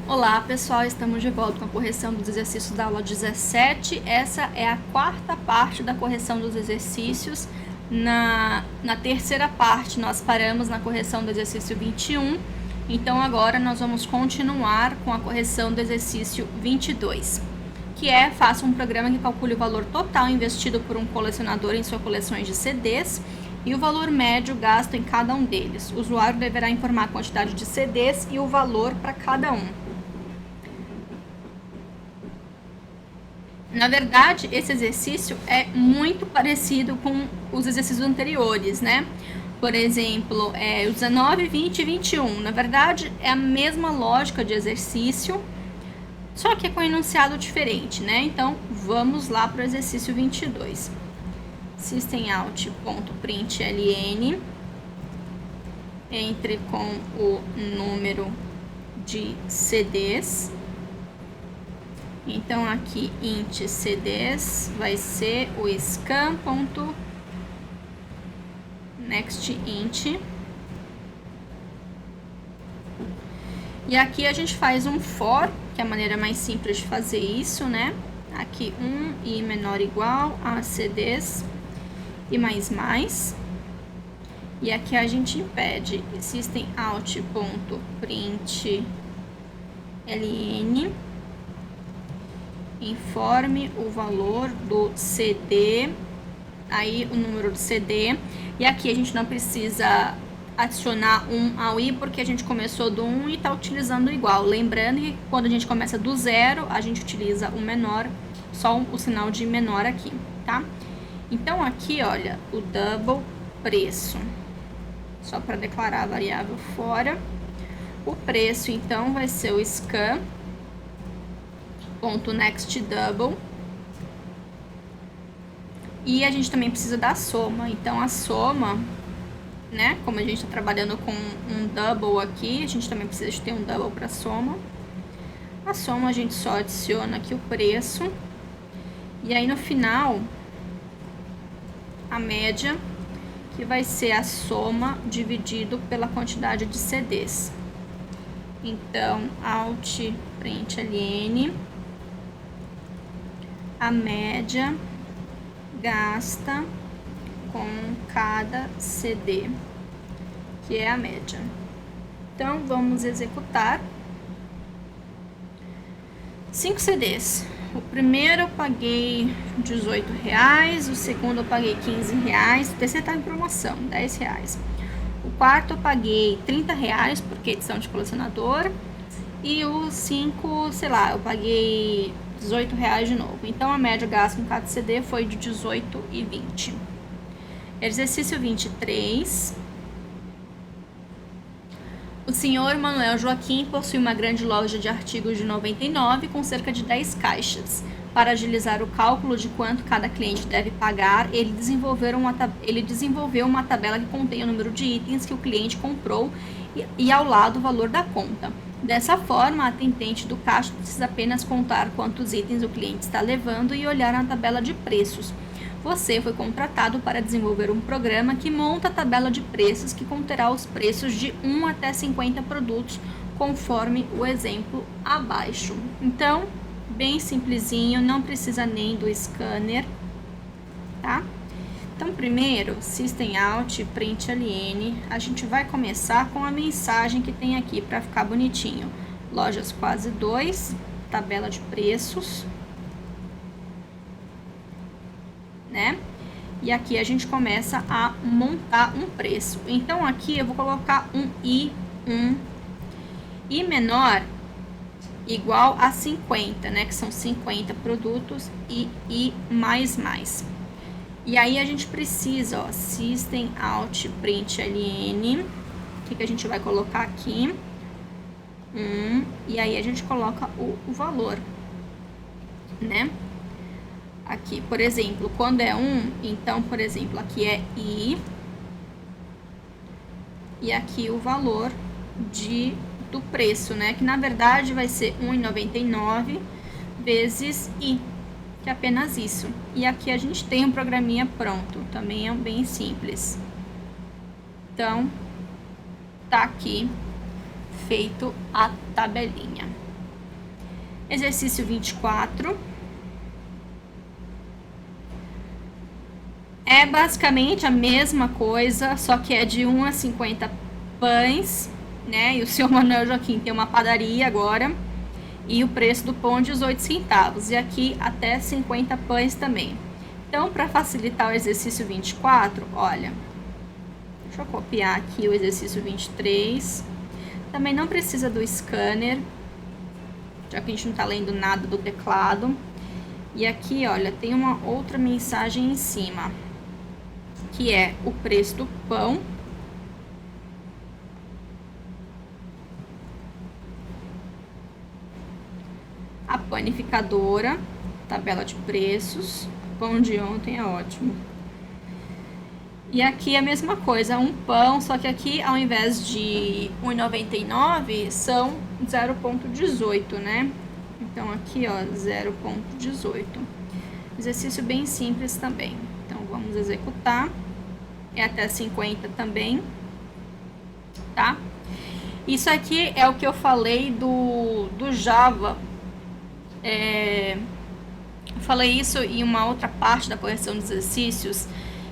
Olá pessoal, estamos de volta com a correção dos exercícios da aula 17. Essa é a quarta parte da correção dos exercícios. Na terceira parte nós paramos na correção do exercício 21, então agora nós vamos continuar com a correção do exercício 22, que é: faça um programa que calcule o valor total investido por um colecionador em suas coleções de CDs e o valor médio gasto em cada um deles. O usuário deverá informar a quantidade de CDs e o valor para cada um. Na verdade, esse exercício é muito parecido com os exercícios anteriores, né? Por exemplo, o 19, 20 e 21. Na verdade, é a mesma lógica de exercício, só que é com enunciado diferente, né? Então, vamos lá para o exercício 22. Systemout.println, entre com o número de CDs. Então, aqui, int CDs vai ser o scan.nextInt. E aqui a gente faz um for, que é a maneira mais simples de fazer isso, né? Aqui, i menor ou igual a CDs e mais. E aqui a gente impede systemout.println, informe o valor do CD, aí o número do CD, e aqui a gente não precisa adicionar 1 ao i, porque a gente começou do 1 e está utilizando igual. Lembrando que quando a gente começa do 0, a gente utiliza o menor, só o sinal de menor aqui, tá? Então, aqui, olha, o double preço, só para declarar a variável fora. O preço, então, vai ser o scan.nextDouble. E a gente também precisa da soma. Então, a soma, né? Como a gente está trabalhando com um double aqui, a gente também precisa de ter um double para soma. A soma a gente só adiciona aqui o preço. E aí, no final, a média, que vai ser a soma dividido pela quantidade de CDs. Então, alt.println, a média gasta com cada CD, que é a média. Então, vamos executar. 5 CDs. O primeiro eu paguei R$18, o segundo eu paguei R$15, o terceiro tá em promoção, R$10. O quarto eu paguei R$30, porque é edição de colecionador, e o 5, sei lá, eu paguei R$18 de novo. Então, a média gasta com cada CD foi de 18 e 20. Exercício 23. O senhor Manuel Joaquim possui uma grande loja de artigos de 99 com cerca de 10 caixas. Para agilizar o cálculo de quanto cada cliente deve pagar, ele desenvolveu uma tabela que contém o número de itens que o cliente comprou e ao lado o valor da conta. Dessa forma, a atendente do caixa precisa apenas contar quantos itens o cliente está levando e olhar na tabela de preços. Você foi contratado para desenvolver um programa que monta a tabela de preços que conterá os preços de 1 até 50 produtos, conforme o exemplo abaixo. Então, bem simplesinho, não precisa nem do scanner, tá? Então, primeiro, systemout.println, a gente vai começar com a mensagem que tem aqui para ficar bonitinho. Lojas quase 2, tabela de preços, né? E aqui a gente começa a montar um preço. Então, aqui eu vou colocar um i menor igual a 50, né? Que são 50 produtos, e i mais. E aí, a gente precisa, ó, systemout.println, o que a gente vai colocar aqui? E aí, a gente coloca o valor, né? Aqui, por exemplo, quando é 1, então, por exemplo, aqui é i, e aqui o valor do preço, né? Que na verdade vai ser R$1,99 vezes i, que é apenas isso. E aqui a gente tem um programinha pronto, também é bem simples. Então, tá aqui feito a tabelinha. Exercício 24. É basicamente a mesma coisa, só que é de 1 a 50 pães, né? E o senhor Manuel Joaquim tem uma padaria agora. E o preço do pão é 18 centavos. E aqui até 50 pães também. Então, para facilitar o exercício 24, olha, deixa eu copiar aqui o exercício 23. Também não precisa do scanner, já que a gente não está lendo nada do teclado. E aqui, olha, tem uma outra mensagem em cima, que é o preço do pão. A panificadora, tabela de preços. Pão de ontem é ótimo. E aqui a mesma coisa, um pão, só que aqui ao invés de 1,99 são 0,18, né? Então aqui, ó, 0,18. Exercício bem simples também. Então vamos executar. É até 50 também, tá? Isso aqui é o que eu falei do Java. Eu falei isso em uma outra parte da correção de exercícios,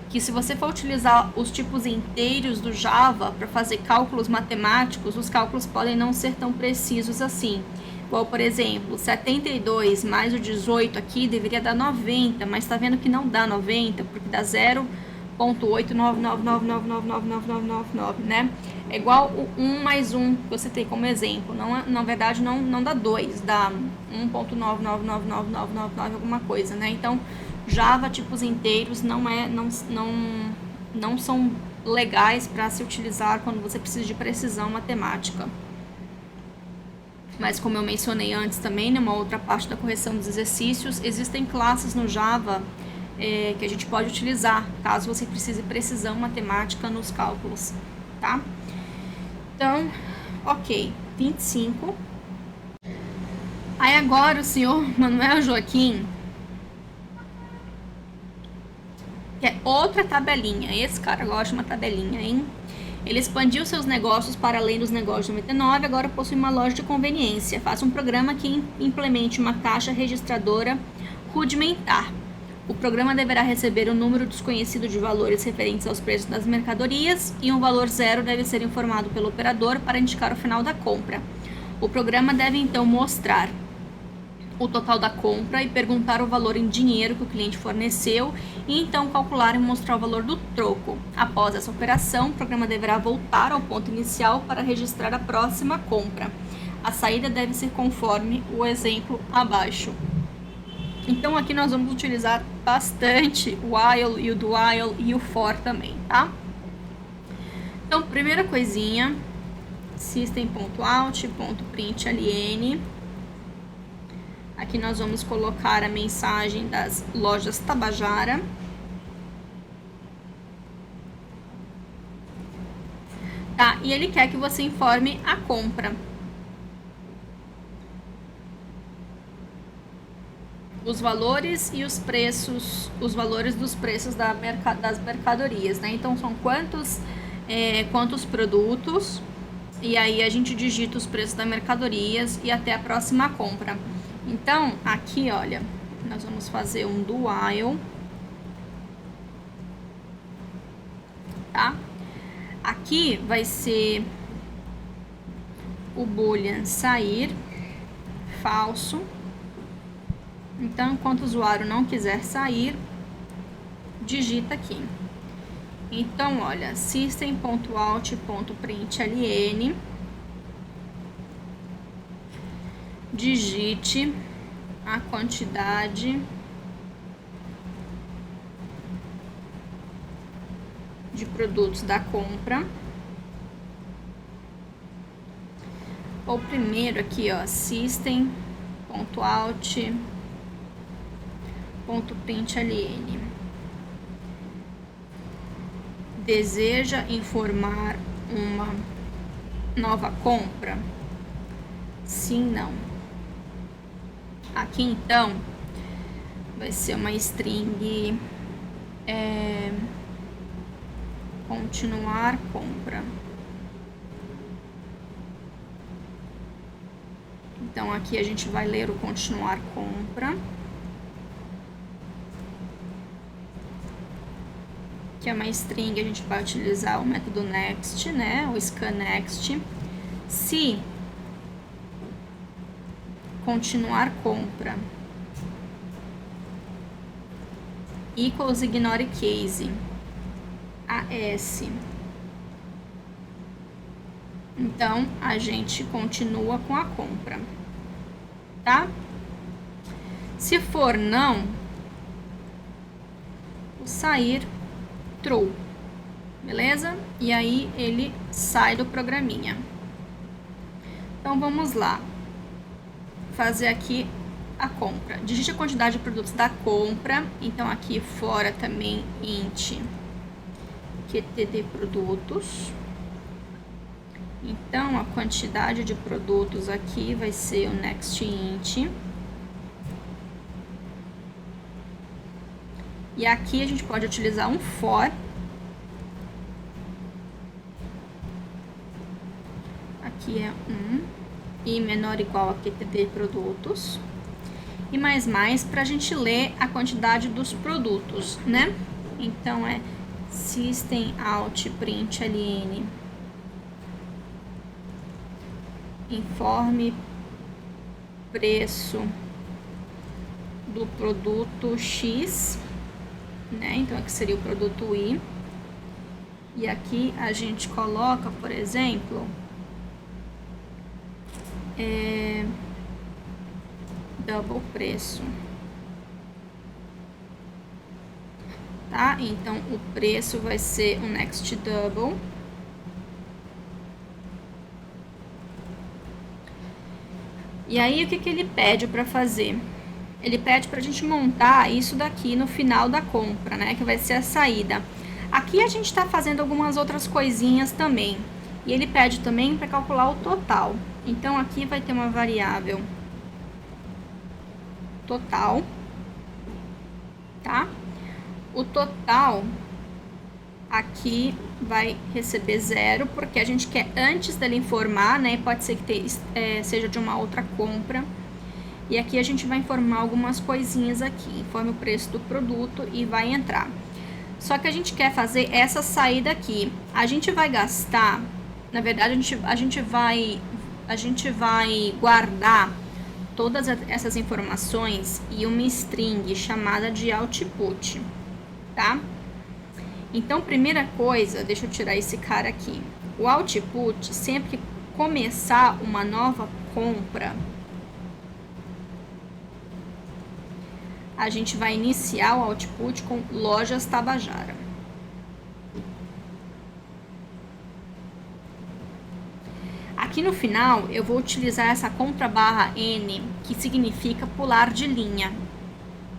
que se você for utilizar os tipos inteiros do Java para fazer cálculos matemáticos, os cálculos podem não ser tão precisos assim. Igual, por exemplo, 72 mais o 18 aqui deveria dar 90, mas tá vendo que não dá 90, porque dá 0,89999999999, né? É igual o 1 mais 1 que você tem como exemplo. Não, na verdade, não dá 2, dá 1,9999999 alguma coisa, né? Então, Java, tipos inteiros, não são legais para se utilizar quando você precisa de precisão matemática. Mas como eu mencionei antes também, numa outra parte da correção dos exercícios, existem classes no Java que a gente pode utilizar, caso você precise precisão matemática nos cálculos, tá? Então, ok, 25. Aí agora o senhor Manuel Joaquim quer outra tabelinha. Esse cara gosta de uma tabelinha, hein? Ele expandiu seus negócios para além dos negócios de 99, agora possui uma loja de conveniência. Faça um programa que implemente uma caixa registradora rudimentar. O programa deverá receber um número desconhecido de valores referentes aos preços das mercadorias e um valor zero deve ser informado pelo operador para indicar o final da compra. O programa deve então mostrar o total da compra e perguntar o valor em dinheiro que o cliente forneceu e então calcular e mostrar o valor do troco. Após essa operação, o programa deverá voltar ao ponto inicial para registrar a próxima compra. A saída deve ser conforme o exemplo abaixo. Então aqui nós vamos utilizar bastante o while e o do while e o for também, tá? Então, primeira coisinha, system.out.println. Aqui nós vamos colocar a mensagem das lojas Tabajara. Tá? E ele quer que você informe a compra. Os valores e os preços, os valores dos preços das mercadorias, né? Então, são quantos produtos, e aí a gente digita os preços das mercadorias e até a próxima compra. Então, aqui, olha, nós vamos fazer um do while, tá? Aqui vai ser o boolean sair, falso. Então, enquanto o usuário não quiser sair, digita aqui. Então, olha, system.out.println, digite a quantidade de produtos da compra. O primeiro aqui, ó, system.out.println. Deseja informar uma nova compra? Sim, não. Aqui então vai ser uma string continuar compra. Então, aqui a gente vai ler o continuar compra, que é uma string, a gente vai utilizar o método next, né, o scanNext. Se continuar compra equals ignore case AS, então a gente continua com a compra, tá? Se for não, o sair true, beleza? E aí ele sai do programinha. Então vamos lá fazer aqui a compra. Digite a quantidade de produtos da compra. Então aqui fora também int QTD produtos. Então a quantidade de produtos aqui vai ser o next int. E aqui a gente pode utilizar um for. Aqui é i menor ou igual a QTD produtos. E mais para a gente ler a quantidade dos produtos, né? Então é system out println informe preço do produto X, né? Então aqui seria o produto Y. E aqui a gente coloca, por exemplo, double preço, tá? Então o preço vai ser o next double. E aí o que ele pede para fazer? Ele pede para a gente montar isso daqui no final da compra, né? Que vai ser a saída. Aqui a gente está fazendo algumas outras coisinhas também. E ele pede também para calcular o total. Então aqui vai ter uma variável total, tá? O total aqui vai receber 0, porque a gente quer antes dele informar, né? Pode ser que seja de uma outra compra. E aqui a gente vai informar algumas coisinhas aqui. Informe o preço do produto e vai entrar. Só que a gente quer fazer essa saída aqui. A gente vai gastar, na verdade a gente vai guardar todas essas informações e uma string chamada de output, tá? Então, primeira coisa, deixa eu tirar esse cara aqui. O output, sempre que começar uma nova compra, a gente vai iniciar o output com Lojas Tabajara. Aqui no final, eu vou utilizar essa contra-barra N, que significa pular de linha,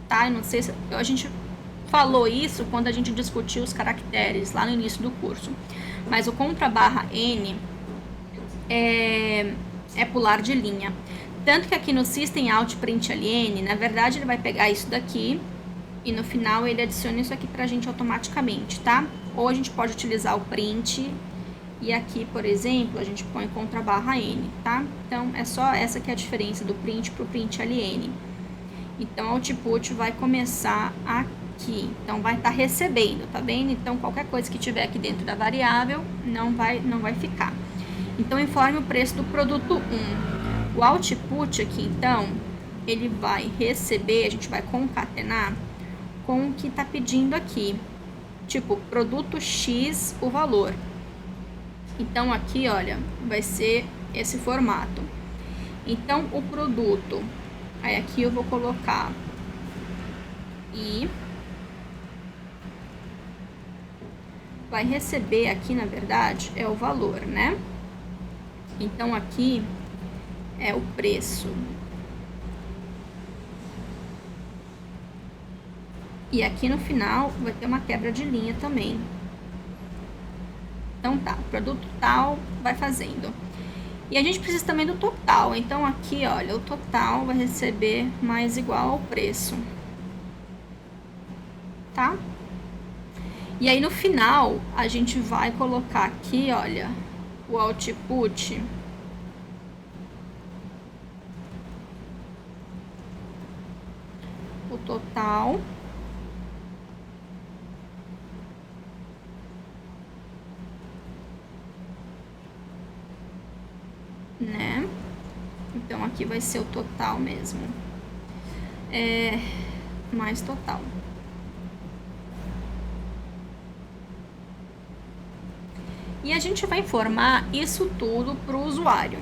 tá? Eu não sei se a gente falou isso quando a gente discutiu os caracteres lá no início do curso, mas o contra-barra N é pular de linha. Tanto que aqui no System Out Println, na verdade ele vai pegar isso daqui e no final ele adiciona isso aqui pra gente automaticamente, tá? Ou a gente pode utilizar o print e aqui, por exemplo, a gente põe contra-barra N, tá? Então é só essa que é a diferença do print pro println. Então o output vai começar aqui, então vai estar recebendo, tá vendo? Então qualquer coisa que tiver aqui dentro da variável não vai ficar. Então informe o preço do produto 1. O output aqui, então, ele vai receber, a gente vai concatenar com o que está pedindo aqui. Tipo, produto X, o valor. Então, aqui, olha, vai ser esse formato. Então, o produto, aí aqui eu vou colocar I, vai receber aqui, na verdade, é o valor, né? Então, aqui é o preço. E aqui no final vai ter uma quebra de linha também. Então tá, o produto tal vai fazendo. E a gente precisa também do total. Então aqui, olha, o total vai receber mais igual ao preço. Tá? E aí no final a gente vai colocar aqui, olha, o output total. Né? Então, aqui vai ser o total mesmo. Mais total. E a gente vai informar isso tudo para o usuário.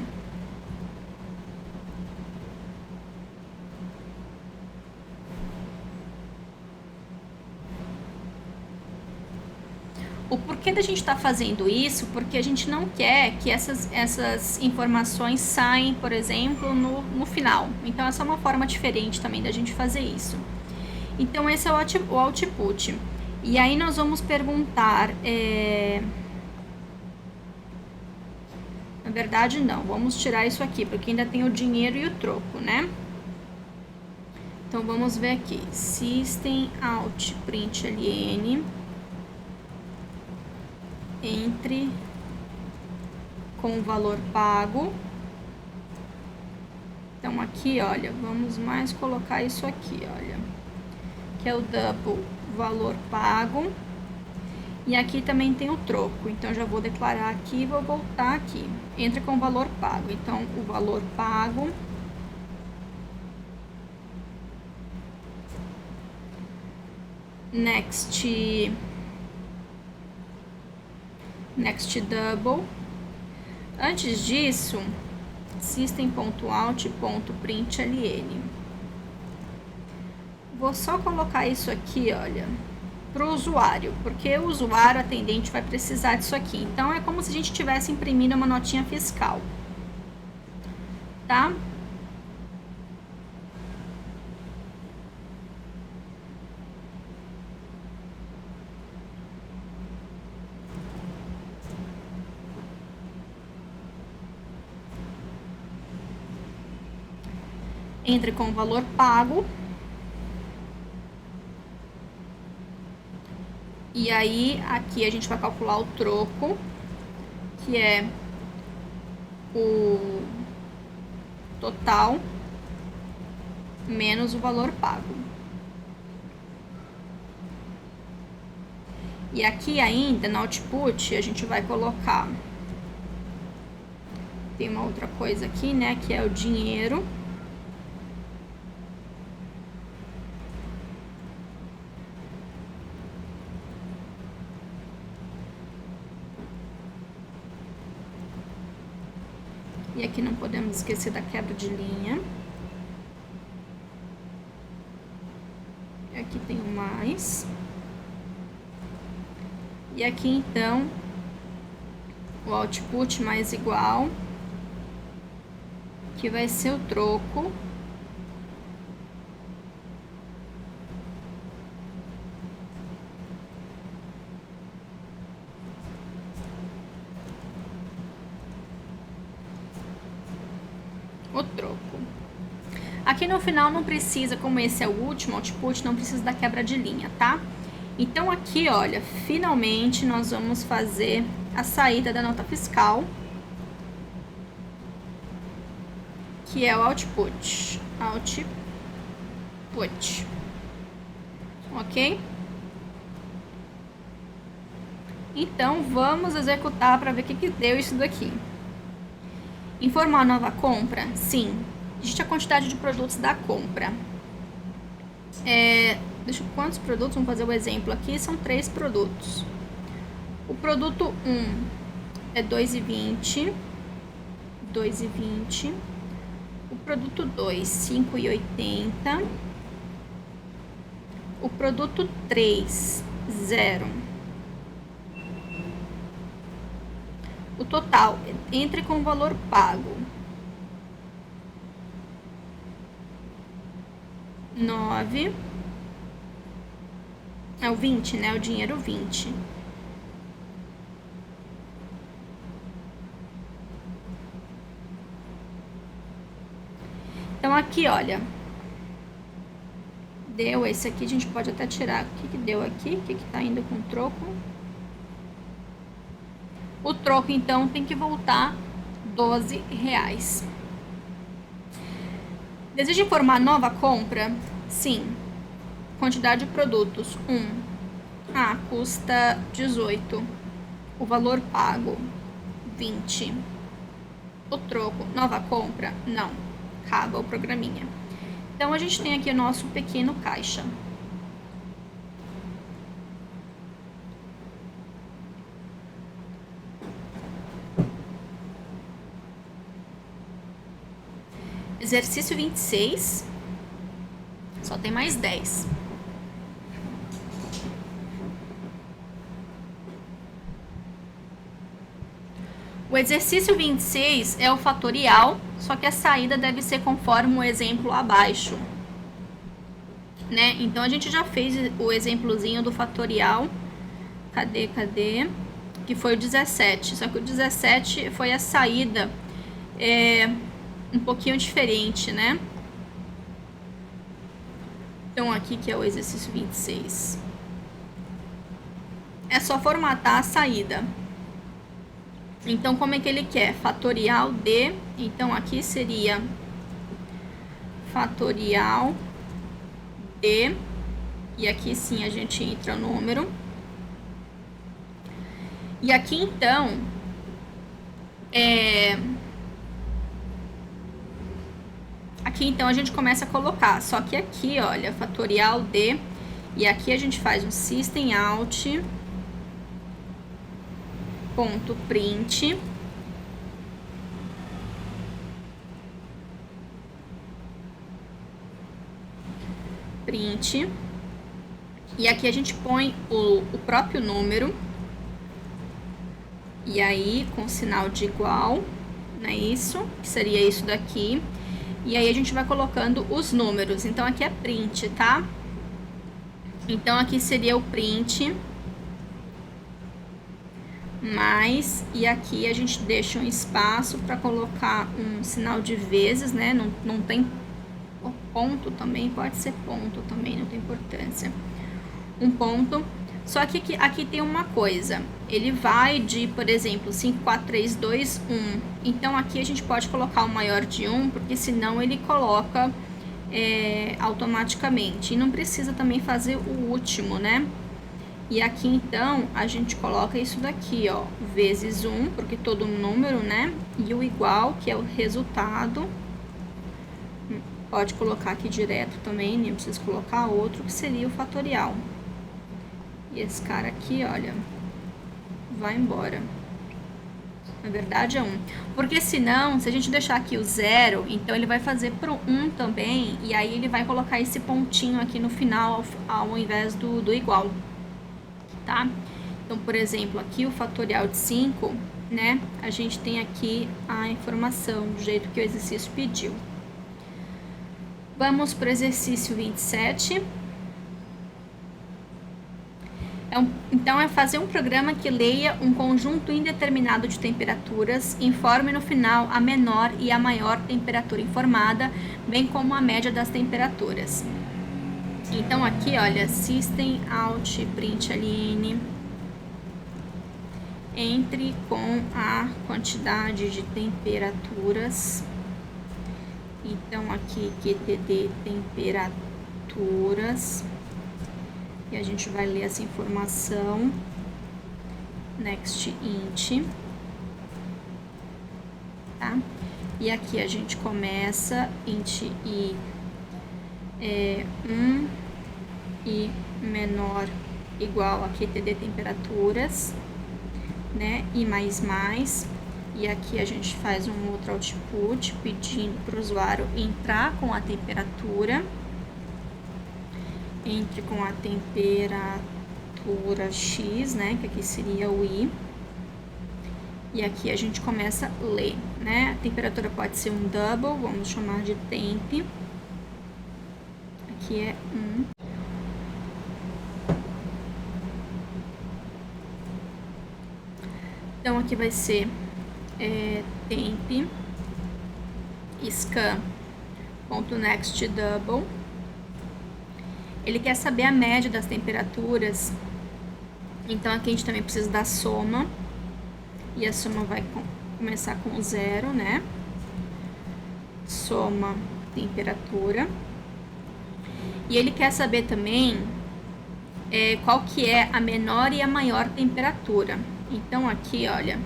O porquê da gente estar fazendo isso? Porque a gente não quer que essas informações saem, por exemplo, no final. Então, essa é uma forma diferente também da gente fazer isso. Então, esse é o output. E aí, nós vamos perguntar... Na verdade, não. Vamos tirar isso aqui, porque ainda tem o dinheiro e o troco, né? Então, vamos ver aqui. System out println... entre com o valor pago. Então, aqui, olha, vamos mais colocar isso aqui, olha, que é o double valor pago. E aqui também tem o troco, então já vou declarar aqui e vou voltar aqui. Entra com o valor pago, então o valor pago next double. Antes disso, system.out.println. Vou só colocar isso aqui, olha, para o usuário, porque o usuário atendente vai precisar disso aqui. Então, é como se a gente estivesse imprimindo uma notinha fiscal, tá? Entre com o valor pago. E aí, aqui a gente vai calcular o troco, que é o total menos o valor pago. E aqui ainda, no output, a gente vai colocar... Tem uma outra coisa aqui, né, que é o dinheiro. E aqui não podemos esquecer da quebra de linha. Aqui tem o mais. E aqui, então, o output mais igual, que vai ser o troco. O troco. Aqui no final não precisa, como esse é o último output, não precisa da quebra de linha, tá? Então aqui, olha, finalmente nós vamos fazer a saída da nota fiscal, que é o output. Ok? Então vamos executar para ver o que deu isso daqui. Informar nova compra? Sim. Digite a quantidade de produtos da compra. Quantos produtos? Vamos fazer o exemplo aqui. São 3 produtos. O produto 1 é 2,20. O produto 2, 5,80. O produto 3, 0. O total, entre com o valor pago. 9. É o 20, né? O dinheiro 20. Então, aqui, olha. Deu esse aqui, a gente pode até tirar. O que deu aqui? O que tá indo com troco? O troco, então, tem que voltar R$12. Deseja informar nova compra? Sim. quantidade de produtos, 1. Custa 18. O valor pago, 20. O troco, nova compra? Não. Acaba o programinha. Então, a gente tem aqui o nosso pequeno caixa. Exercício 26. Só tem mais 10. O exercício 26 é o fatorial, só que a saída deve ser conforme o exemplo abaixo, né? Então, a gente já fez o exemplozinho do fatorial. Cadê? Que foi o 17. Só que o 17 foi a saída um pouquinho diferente, né? Então, aqui que é o exercício 26. É só formatar a saída. Então, como é que ele quer? Fatorial de... Então, aqui seria fatorial de... E aqui sim a gente entra o número. E aqui, então... Aqui, então, a gente começa a colocar. Só que aqui, olha, fatorial de... E aqui a gente faz um system out... ponto print, e aqui a gente põe o próprio número, e aí com sinal de igual, né, isso, que seria isso daqui, e aí a gente vai colocando os números. Então aqui é print, tá? Então aqui seria o print, mais, e aqui a gente deixa um espaço para colocar um sinal de vezes, né? Não tem ponto também, pode ser ponto também, não tem importância. Um ponto. Só que aqui tem uma coisa, ele vai de, por exemplo, 5, 4, 3, 2, 1. Então aqui a gente pode colocar o maior de 1, porque senão ele coloca automaticamente. E não precisa também fazer o último, né? E aqui, então, a gente coloca isso daqui, ó, vezes 1, porque todo número, né? E o igual, que é o resultado. Pode colocar aqui direto também, nem precisa colocar outro, que seria o fatorial. E esse cara aqui, olha, vai embora. Na verdade é 1. Porque senão, se a gente deixar aqui o 0, então ele vai fazer pro 1 também, e aí ele vai colocar esse pontinho aqui no final, ao invés do igual. Tá? Então, por exemplo, aqui o fatorial de 5, né? A gente tem aqui a informação do jeito que o exercício pediu. Vamos para o exercício 27. Então, é fazer um programa que leia um conjunto indeterminado de temperaturas, informe no final a menor e a maior temperatura informada, bem como a média das temperaturas. Então, aqui, olha, system out println, entre com a quantidade de temperaturas. Então, aqui, QTD temperaturas. E a gente vai ler essa informação. Next int. Tá? E aqui a gente começa int i 1 e menor igual a QTD temperaturas, né? E mais. E aqui a gente faz um outro output pedindo para o usuário entrar com a temperatura. Entre com a temperatura X, né? Que aqui seria o I. E aqui a gente começa a ler, né? A temperatura pode ser um double, vamos chamar de temp. Aqui é 1. Então, aqui vai ser temp scan.nextDouble. Ele quer saber a média das temperaturas. Então, aqui a gente também precisa da soma. E a soma vai começar com 0, né? Soma temperatura. E ele quer saber também qual que é a menor e a maior temperatura. Então aqui, olha,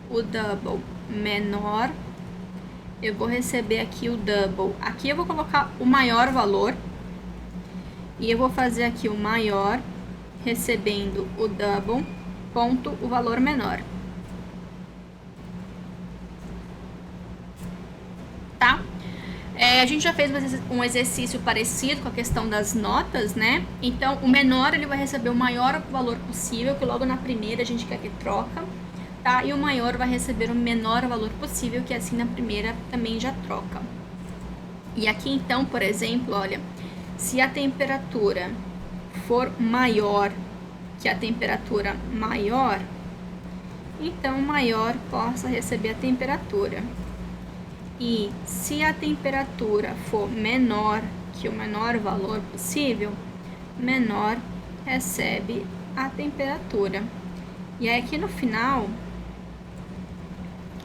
o double menor, eu vou receber aqui o double. Aqui eu vou colocar o maior valor e eu vou fazer aqui o maior recebendo o double, ponto, o valor menor. Tá? A gente já fez um exercício parecido com a questão das notas, né? Então, o menor, ele vai receber o maior valor possível, que logo na primeira a gente quer que troca, tá? E o maior vai receber o menor valor possível, que assim na primeira também já troca. E aqui, então, por exemplo, olha, se a temperatura for maior que a temperatura maior, então o maior possa receber a temperatura. E se a temperatura for menor que o menor valor possível, menor recebe a temperatura. E aí aqui no final,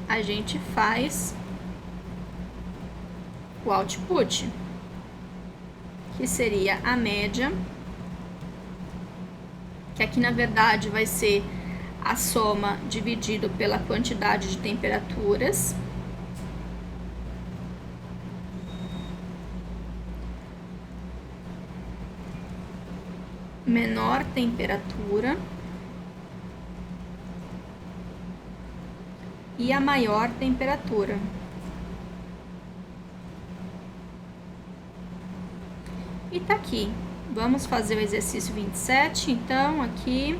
a gente faz o output, que seria a média, que aqui na verdade vai ser a soma dividido pela quantidade de temperaturas. Menor temperatura e a maior temperatura. E tá aqui. Vamos fazer o exercício 27. Então, aqui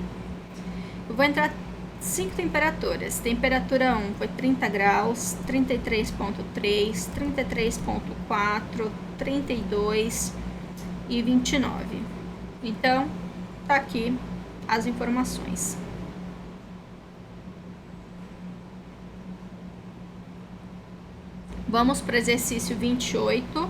eu vou entrar 5 temperaturas. Temperatura 1 foi 30 graus, 33,3, 33,4, 32 e 29. Então, tá aqui as informações. Vamos para o exercício 28.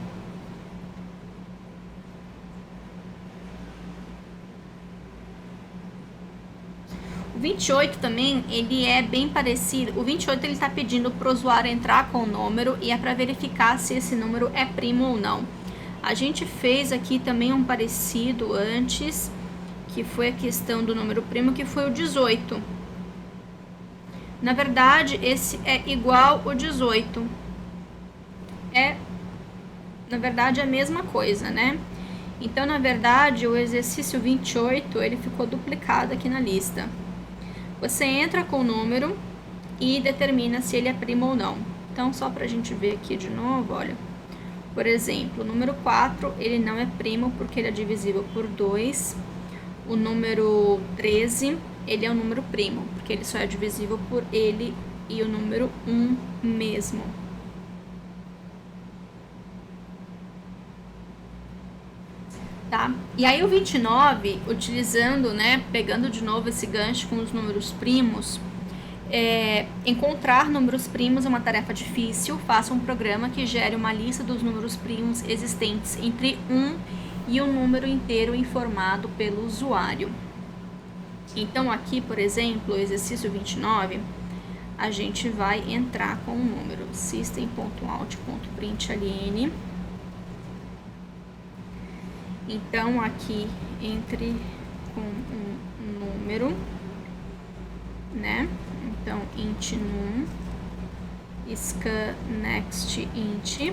O 28 também, ele é bem parecido. O 28 ele tá pedindo para o usuário entrar com o número e é para verificar se esse número é primo ou não. A gente fez aqui também um parecido antes, que foi a questão do número primo, que foi o 18. Na verdade, esse é igual o 18. Na verdade, a mesma coisa, né? Então, na verdade, o exercício 28, ele ficou duplicado aqui na lista. Você entra com o número e determina se ele é primo ou não. Então, só pra gente ver aqui de novo, olha. Por exemplo, o número 4, ele não é primo porque ele é divisível por 2. O número 13, ele é um número primo, porque ele só é divisível por ele e o número 1 mesmo. Tá? E aí o 29, utilizando, né, pegando de novo esse gancho com os números primos, encontrar números primos é uma tarefa difícil. Faça um programa que gere uma lista dos números primos existentes entre 1 e o número inteiro informado pelo usuário. Então aqui, por exemplo, exercício 29, a gente vai entrar com o número system.out.println. Então aqui entre com um número, né? Então, int num, scan next int.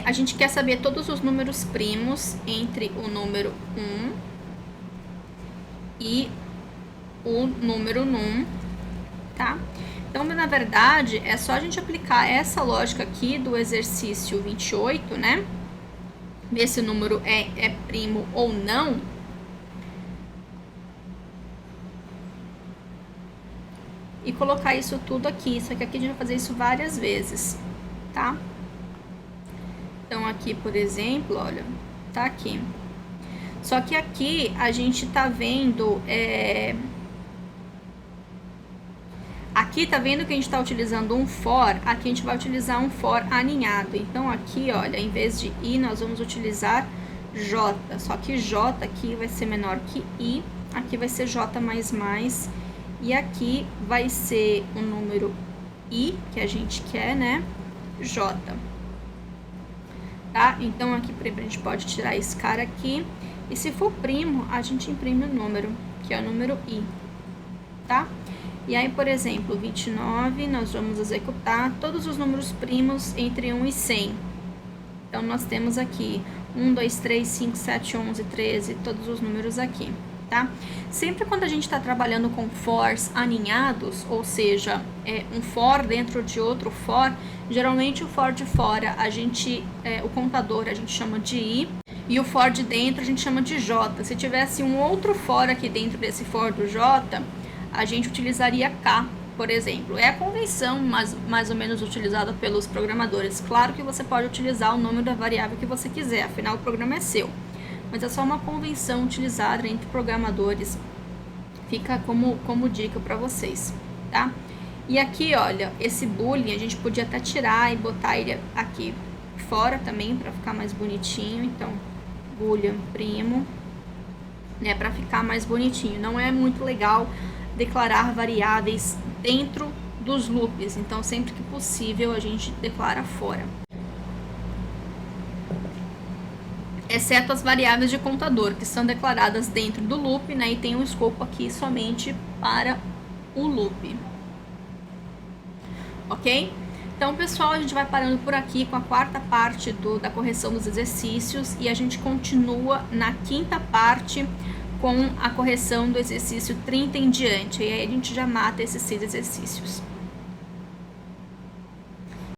A gente quer saber todos os números primos entre o número 1 e o número num, tá? Então, na verdade, é só a gente aplicar essa lógica aqui do exercício 28, né? Ver se o número é primo ou não. E colocar isso tudo aqui. Só que aqui a gente vai fazer isso várias vezes, tá? Então, aqui, por exemplo, olha, tá aqui. Só que aqui a gente tá vendo... Aqui tá vendo que a gente tá utilizando um for, aqui a gente vai utilizar um for aninhado. Então, aqui, olha, em vez de i, nós vamos utilizar j. Só que j aqui vai ser menor que i, aqui vai ser j mais, e aqui vai ser o número i, que a gente quer, né, j. tá? Então aqui, por exemplo, a gente pode tirar esse cara aqui, e se for primo, a gente imprime o número, que é o número i, tá? E aí, por exemplo, 29, nós vamos executar todos os números primos entre 1 e 100. Então, nós temos aqui 1, 2, 3, 5, 7, 11, 13, todos os números aqui, tá? Sempre quando a gente está trabalhando com fors aninhados, ou seja, um for dentro de outro for, geralmente o for de fora, o contador a gente chama de i, e o for de dentro a gente chama de j. Se tivesse um outro for aqui dentro desse for do j, a gente utilizaria k, por exemplo. É a convenção mais ou menos utilizada pelos programadores. Claro que você pode utilizar o nome da variável que você quiser, afinal o programa é seu. Mas é só uma convenção utilizada entre programadores. Fica como dica para vocês, tá? E aqui, olha, esse boolean a gente podia até tirar e botar ele aqui fora também, para ficar mais bonitinho. Então, boolean primo, né, para ficar mais bonitinho. Não é muito legal declarar variáveis dentro dos loops, então sempre que possível a gente declara fora. Exceto as variáveis de contador, que são declaradas dentro do loop, né, e tem um escopo aqui somente para o loop. Ok? Então, pessoal, a gente vai parando por aqui com a quarta parte da correção dos exercícios, e a gente continua na quinta parte com a correção do exercício 30 em diante, e aí a gente já mata esses 6 exercícios.